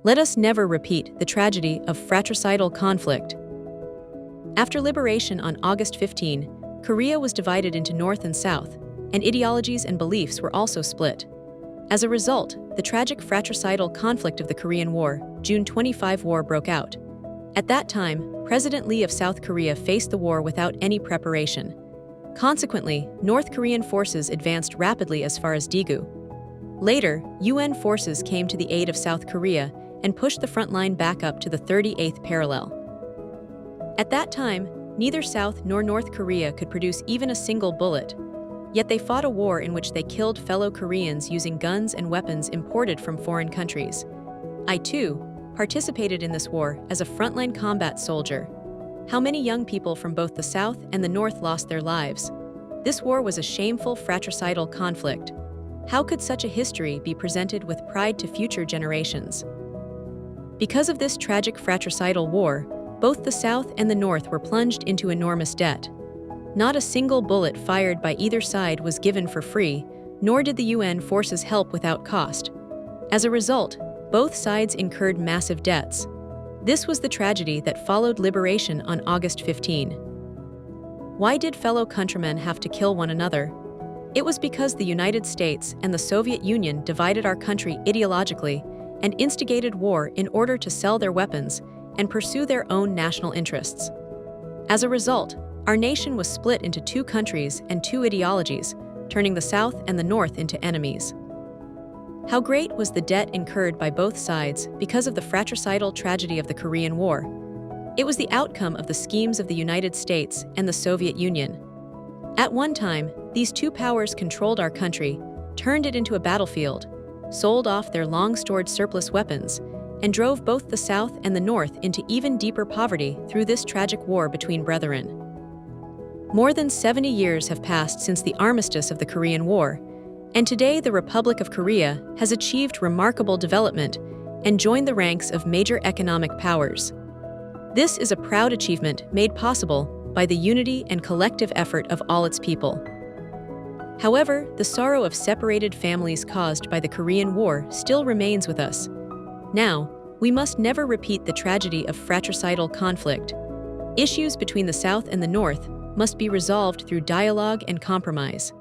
Let us never repeat the tragedy of fratricidal conflict. After liberation on August 15, Korea was divided into North and South, and ideologies and beliefs were also split. As a result, the tragic fratricidal conflict of the Korean War, June 25 War, broke out. At that time, President Lee of South Korea faced the war without any preparation. Consequently, North Korean forces advanced rapidly as far as Daegu. Later, UN forces came to the aid of South Korea and pushed the front line back up to the 38th parallel. At that time, neither South nor North Korea could produce even a single bullet. Yet they fought a war in which they killed fellow Koreans using guns and weapons imported from foreign countries. I, too, participated in this war as a frontline combat soldier. How many young people from both the South and the North lost their lives? This war was a shameful fratricidal conflict. How could such a history be presented with pride to future generations? Because of this tragic fratricidal war, both the South and the North were plunged into enormous debt. Not a single bullet fired by either side was given for free, nor did the UN forces help without cost. As a result, both sides incurred massive debts. This was the tragedy that followed liberation on August 15. Why did fellow countrymen have to kill one another? It was because the United States and the Soviet Union divided our country ideologically and instigated war in order to sell their weapons and pursue their own national interests. As a result, our nation was split into two countries and two ideologies, turning the South and the North into enemies. How great was the debt incurred by both sides because of the fratricidal tragedy of the Korean War? It was the outcome of the schemes of the United States and the Soviet Union. At one time, these two powers controlled our country, turned it into a battlefield, sold off their long-stored surplus weapons, and drove both the South and the North into even deeper poverty through this tragic war between brethren. More than 70 years have passed since the armistice of the Korean War, and today the Republic of Korea has achieved remarkable development and joined the ranks of major economic powers. This is a proud achievement made possible by the unity and collective effort of all its people. However, the sorrow of separated families caused by the Korean War still remains with us. Now, we must never repeat the tragedy of fratricidal conflict. Issues between the South and the North must be resolved through dialogue and compromise.